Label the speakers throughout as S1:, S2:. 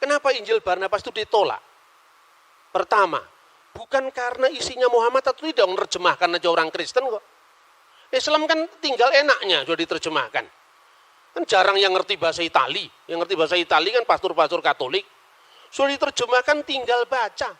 S1: Kenapa Injil Barnabas itu ditolak? Pertama, bukan karena isinya Muhammad atau tidak, menerjemahkan aja orang Kristen kok. Islam kan tinggal enaknya sudah diterjemahkan. Kan jarang yang ngerti bahasa Itali. Yang ngerti bahasa Itali kan pastor-pastor Katolik. Sudah diterjemahkan tinggal baca.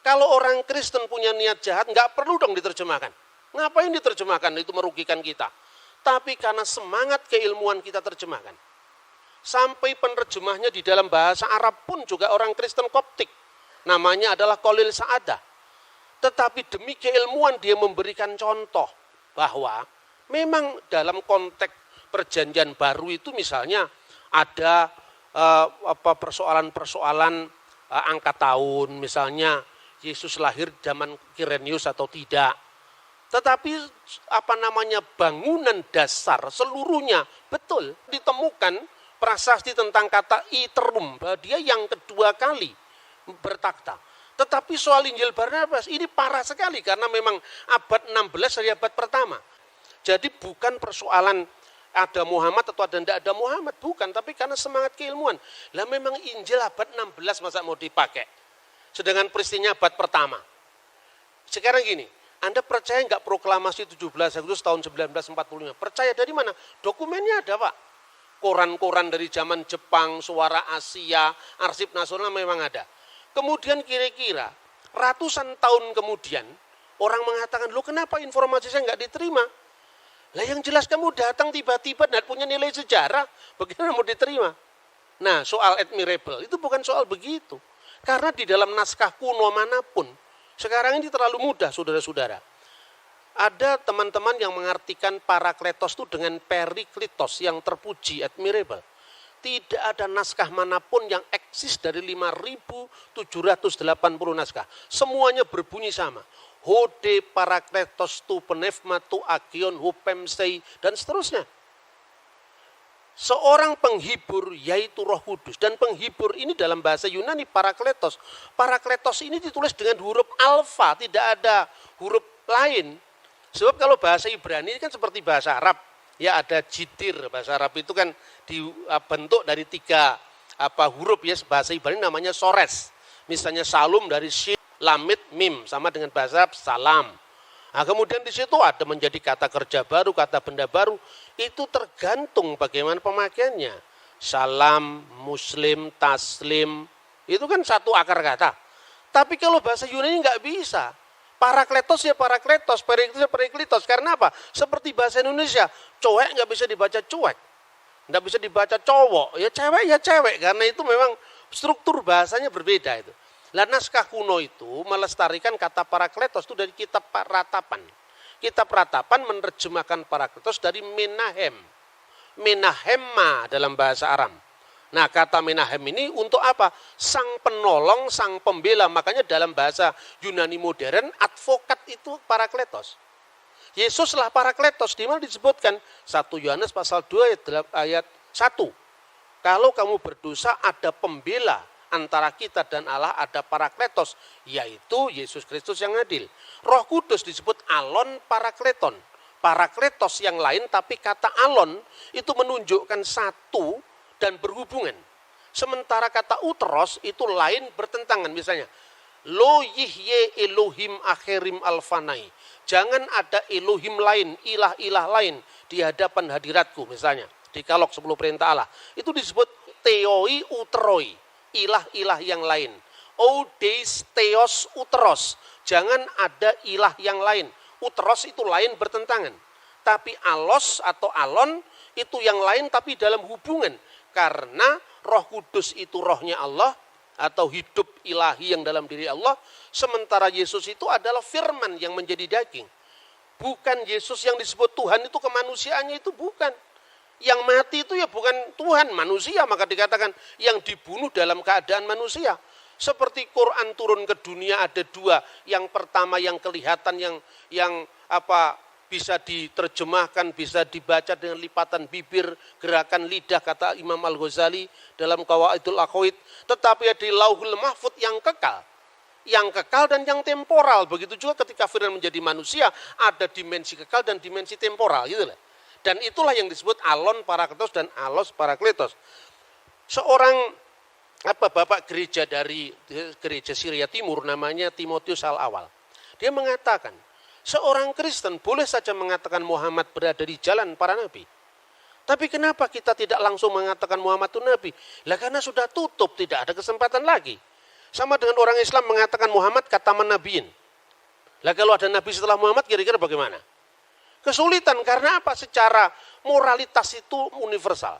S1: Kalau orang Kristen punya niat jahat, nggak perlu dong diterjemahkan. Ngapain diterjemahkan? Itu merugikan kita. Tapi karena semangat keilmuan kita terjemahkan. Sampai penerjemahnya di dalam bahasa Arab pun juga orang Kristen Koptik. Namanya adalah Khalil Sa'adah. Tetapi demi keilmuan dia memberikan contoh bahwa memang dalam konteks perjanjian baru itu misalnya ada persoalan-persoalan angka tahun, misalnya Yesus lahir zaman Kirenius atau tidak. Tetapi bangunan dasar seluruhnya betul ditemukan prasasti tentang kata iterum, bahwa dia yang kedua kali bertakhta. Tetapi soal Injil Barnabas ini parah sekali karena memang abad 16 dari abad pertama. Jadi bukan persoalan ada Muhammad atau ada tidak ada Muhammad, bukan, tapi karena semangat keilmuan. Lah memang Injil abad 16 masa mau dipakai. Sedangkan peristiwanya abad pertama. Sekarang gini, Anda percaya nggak proklamasi 17 Agustus tahun 1945? Percaya dari mana? Dokumennya ada, Pak. Koran-koran dari zaman Jepang, Suara Asia, Arsip Nasional memang ada. Kemudian kira-kira ratusan tahun kemudian orang mengatakan, loh kenapa informasi saya nggak diterima? Lah yang jelas kamu datang tiba-tiba dan punya nilai sejarah, bagaimana mau diterima? Nah soal admirable itu bukan soal begitu. Karena di dalam naskah kuno manapun, sekarang ini terlalu mudah saudara-saudara. Ada teman-teman yang mengartikan Parakletos itu dengan Periklitos yang terpuji, admirable. Tidak ada naskah manapun yang eksis dari 5.780 naskah. Semuanya berbunyi sama. Hode Parakletos tu penefma tu agion hupemsei dan seterusnya. Seorang penghibur yaitu Roh Kudus. Dan penghibur ini dalam bahasa Yunani Parakletos. Parakletos ini ditulis dengan huruf alfa, tidak ada huruf lain. Sebab kalau bahasa Ibrani kan seperti bahasa Arab, ya ada jitir. Bahasa Arab itu kan dibentuk dari 3 huruf ya, bahasa Ibrani namanya sores. Misalnya salum dari shin, lamit, mim, sama dengan bahasa Arab salam. Nah, kemudian di situ ada menjadi kata kerja baru, kata benda baru. Itu tergantung bagaimana pemakaiannya. Salam, muslim, taslim, itu kan satu akar kata. Tapi kalau bahasa Yunani nggak bisa. Parakletos ya parakletos, periklitos ya periklitos. Karena apa? Seperti bahasa Indonesia, cowek nggak bisa dibaca cuek, nggak bisa dibaca cowok, ya cewek. Karena itu memang struktur bahasanya berbeda itu. Lah naskah kuno itu melestarikan kata parakletos itu dari kitab Ratapan. Kitab Ratapan menerjemahkan parakletos dari menahem, menahemma dalam bahasa Aram. Nah kata menahem ini untuk apa? Sang penolong, sang pembela. Makanya dalam bahasa Yunani modern, advokat itu parakletos. Yesuslah parakletos. Di mana disebutkan? 1 Yohanes pasal 2 ayat 1. Kalau kamu berdosa ada pembela antara kita dan Allah, ada parakletos. Yaitu Yesus Kristus yang adil. Roh Kudus disebut alon parakleton. Parakletos yang lain tapi kata alon itu menunjukkan satu dan berhubungan. Sementara kata uteros itu lain bertentangan. Misalnya, lo yihye Elohim akhirim alfanai. Jangan ada Elohim lain, ilah-ilah lain di hadapan hadiratku. Misalnya, di Kalok 10 perintah Allah. Itu disebut theoi uteroi, ilah-ilah yang lain. Odeis theos uteros. Jangan ada ilah yang lain. Uteros itu lain bertentangan. Tapi alos atau alon itu yang lain tapi dalam hubungan. Karena Roh Kudus itu rohnya Allah atau hidup ilahi yang dalam diri Allah. Sementara Yesus itu adalah firman yang menjadi daging. Bukan Yesus yang disebut Tuhan itu kemanusiaannya itu bukan. Yang mati itu ya bukan Tuhan, manusia. Maka dikatakan yang dibunuh dalam keadaan manusia. Seperti Quran turun ke dunia ada 2. Yang pertama yang kelihatan yang bisa diterjemahkan, bisa dibaca dengan lipatan bibir, gerakan lidah, kata Imam Al-Ghazali dalam Qawaidul Aqwaid. Tetapi ada Lauhul Mahfud yang kekal. Yang kekal dan yang temporal. Begitu juga ketika firman menjadi manusia, ada dimensi kekal dan dimensi temporal. Gitu lah. Dan itulah yang disebut alon parakletos dan alos parakletos. Seorang bapak gereja dari gereja Syria Timur, namanya Timotius Al-Awal. Dia mengatakan, seorang Kristen boleh saja mengatakan Muhammad berada di jalan para nabi. Tapi kenapa kita tidak langsung mengatakan Muhammad itu nabi? Lah karena sudah tutup, tidak ada kesempatan lagi. Sama dengan orang Islam mengatakan Muhammad kataman nabiin. Lah kalau ada nabi setelah Muhammad kira-kira bagaimana? Kesulitan karena apa? Secara moralitas itu universal.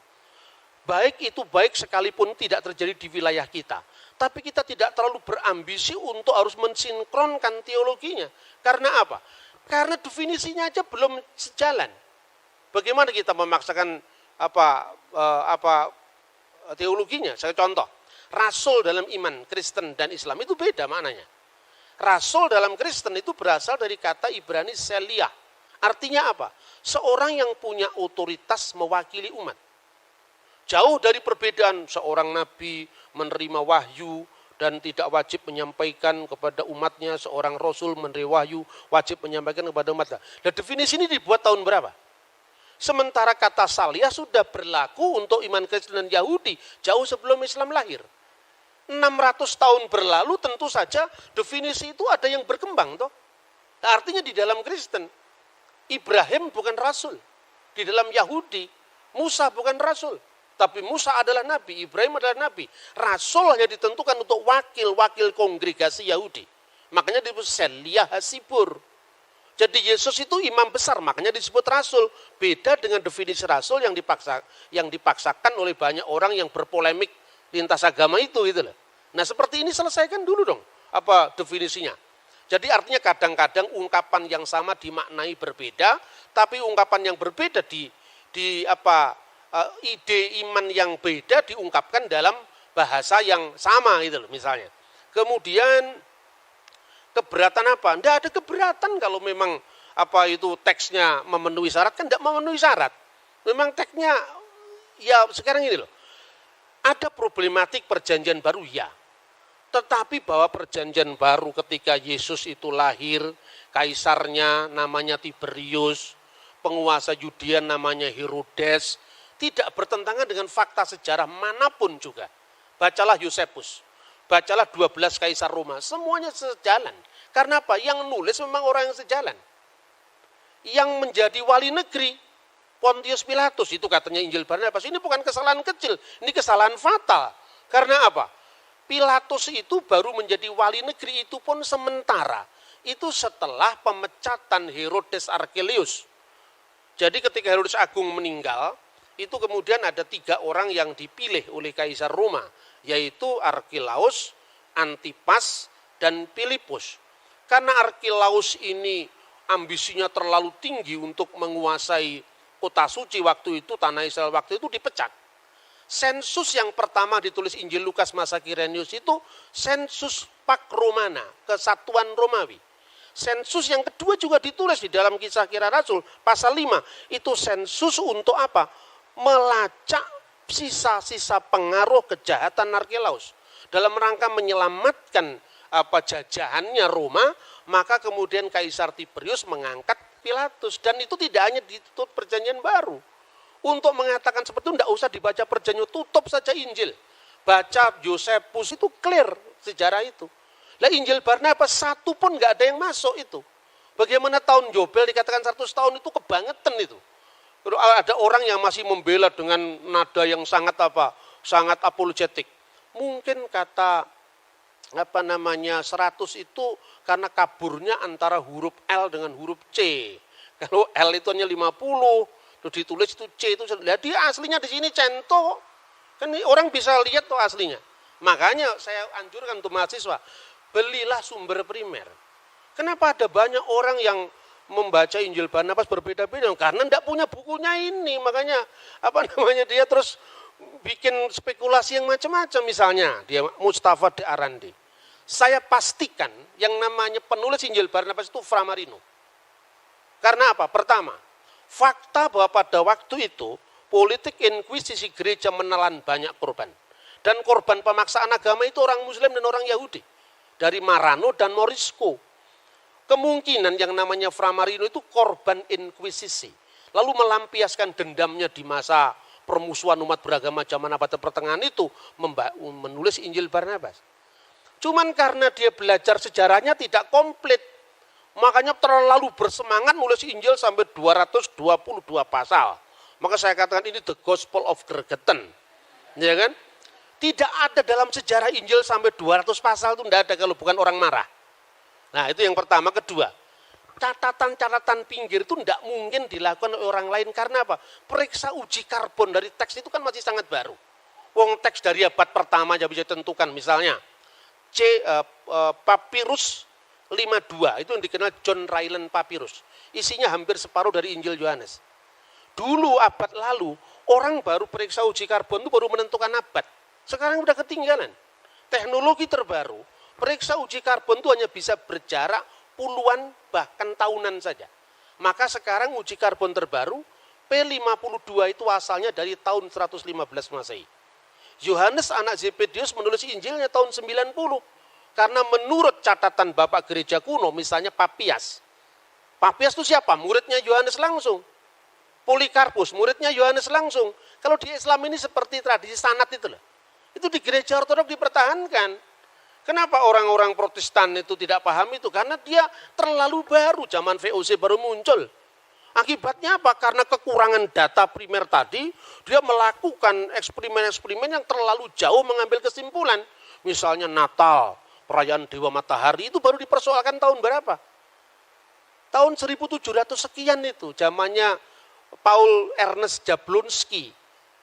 S1: Baik itu baik sekalipun tidak terjadi di wilayah kita. Tapi kita tidak terlalu berambisi untuk harus mensinkronkan teologinya. Karena apa? Karena definisinya aja belum sejalan. Bagaimana kita memaksakan teologinya? Saya contoh, rasul dalam iman Kristen dan Islam itu beda maknanya. Rasul dalam Kristen itu berasal dari kata Ibrani Seliah. Artinya apa? Seorang yang punya otoritas mewakili umat. Jauh dari perbedaan seorang nabi menerima wahyu dan tidak wajib menyampaikan kepada umatnya, seorang rasul menerima wahyu wajib menyampaikan kepada umatnya. Dan definisi ini dibuat tahun berapa? Sementara kata saliyah sudah berlaku untuk iman Kristen dan Yahudi jauh sebelum Islam lahir. 600 tahun berlalu tentu saja definisi itu ada yang berkembang toh. Nah, artinya di dalam Kristen Ibrahim bukan rasul. Di dalam Yahudi Musa bukan rasul. Tapi Musa adalah nabi, Ibrahim adalah nabi. Rasul hanya ditentukan untuk wakil-wakil kongregasi Yahudi. Makanya disebut Seliah Hasibur. Jadi Yesus itu imam besar, makanya disebut rasul. Beda dengan definisi rasul yang dipaksakan oleh banyak orang yang berpolemik lintas agama itu gitu loh. Nah, seperti ini selesaikan dulu dong definisinya. Jadi artinya kadang-kadang ungkapan yang sama dimaknai berbeda, tapi ungkapan yang berbeda ide iman yang beda diungkapkan dalam bahasa yang sama gitu loh misalnya. Kemudian keberatan apa? Tidak ada keberatan kalau memang teksnya memenuhi syarat, kan tidak memenuhi syarat. Memang teksnya ya sekarang ini loh. Ada problematik perjanjian baru ya. Tetapi bahwa perjanjian baru ketika Yesus itu lahir, kaisarnya namanya Tiberius, penguasa Yudea namanya Herodes, tidak bertentangan dengan fakta sejarah manapun juga. Bacalah Yosefus, bacalah 12 kaisar Roma, semuanya sejalan. Karena apa? Yang nulis memang orang yang sejalan. Yang menjadi wali negeri, Pontius Pilatus, itu katanya Injil Barnabas, ini bukan kesalahan kecil, ini kesalahan fatal. Karena apa? Pilatus itu baru menjadi wali negeri itu pun sementara. Itu setelah pemecatan Herodes Archelaus. Jadi ketika Herodes Agung meninggal, itu kemudian ada 3 orang yang dipilih oleh Kaisar Roma, yaitu Archelaus, Antipas, dan Filipus. Karena Archelaus ini ambisinya terlalu tinggi untuk menguasai kota suci waktu itu, tanah Israel waktu itu, dipecat. Sensus yang pertama ditulis Injil Lukas masa Kirenius itu sensus Pax Romana, kesatuan Romawi. Sensus yang kedua juga ditulis di dalam Kisah Kisah Rasul pasal 5, itu sensus untuk apa? Melacak sisa-sisa pengaruh kejahatan Archelaus dalam rangka menyelamatkan jajahannya Roma. Maka kemudian Kaisar Tiberius mengangkat Pilatus, dan itu tidak hanya ditutup perjanjian baru. Untuk mengatakan seperti itu tidak usah dibaca perjanjian, tutup saja Injil, baca Yosefus, itu clear sejarah itu. Lah Injil Barnabas satu pun nggak ada yang masuk itu. Bagaimana tahun Yobel dikatakan 100 tahun, itu kebangetan itu. Ada orang yang masih membela dengan nada yang sangat apologetik. Mungkin kata 100 itu karena kaburnya antara huruf L dengan huruf C. Kalau L itu hanya 50, terus ditulis itu C itu. Dia aslinya di sini cento. Kan orang bisa lihat tuh aslinya. Makanya saya anjurkan untuk mahasiswa, belilah sumber primer. Kenapa ada banyak orang yang membaca Injil Barnabas berbeda-beda? Karena tidak punya bukunya ini. Makanya dia terus bikin spekulasi yang macam-macam. Misalnya dia Mustafa de Arandi. Saya pastikan yang namanya penulis Injil Barnabas itu Fra Marino. Karena apa? Pertama, fakta bahwa pada waktu itu politik inkuisisi gereja menelan banyak korban. Dan korban pemaksaan agama itu orang Muslim dan orang Yahudi. Dari Marano dan Morisco. Kemungkinan yang namanya Fra Marino itu korban inkuisisi. Lalu melampiaskan dendamnya di masa permusuhan umat beragama zaman abad pertengahan itu menulis Injil Barnabas. Cuman karena dia belajar sejarahnya tidak komplit, makanya terlalu bersemangat nulis Injil sampai 222 pasal. Maka saya katakan ini the Gospel of Gregetan. Ya kan? Tidak ada dalam sejarah Injil sampai 200 pasal itu tidak ada kalau bukan orang marah. Nah itu yang pertama. Kedua, catatan-catatan pinggir itu tidak mungkin dilakukan oleh orang lain. Karena apa? Periksa uji karbon dari teks itu kan masih sangat baru. Wong teks dari abad pertama aja bisa ditentukan. Misalnya, Papyrus 52, itu yang dikenal John Ryland Papyrus. Isinya hampir separuh dari Injil Yohanes. Dulu abad lalu, orang baru periksa uji karbon itu baru menentukan abad. Sekarang udah ketinggalan. Teknologi terbaru, periksa uji karbon itu hanya bisa berjarak puluhan bahkan tahunan saja. Maka sekarang uji karbon terbaru, P52 itu asalnya dari tahun 115 Masehi. Yohanes anak Zebedius menulis Injilnya tahun 90. Karena menurut catatan Bapak Gereja kuno, misalnya Papias. Papias itu siapa? Muridnya Yohanes langsung. Polikarpus, muridnya Yohanes langsung. Kalau di Islam ini seperti tradisi sanad itu loh. Itu di gereja ortodok dipertahankan. Kenapa orang-orang Protestan itu tidak paham itu? Karena dia terlalu baru, zaman VOC baru muncul. Akibatnya apa? Karena kekurangan data primer tadi, dia melakukan eksperimen-eksperimen yang terlalu jauh mengambil kesimpulan. Misalnya Natal, perayaan Dewa Matahari itu baru dipersoalkan tahun berapa? Tahun 1700 sekian itu, zamannya Paul Ernest Jablonski.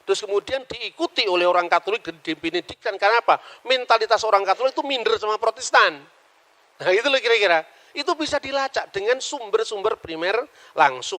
S1: Terus kemudian diikuti oleh orang Katolik dan dibenedikkan. Karena apa? Mentalitas orang Katolik itu minder sama Protestan. Nah itu loh kira-kira. Itu bisa dilacak dengan sumber-sumber primer langsung.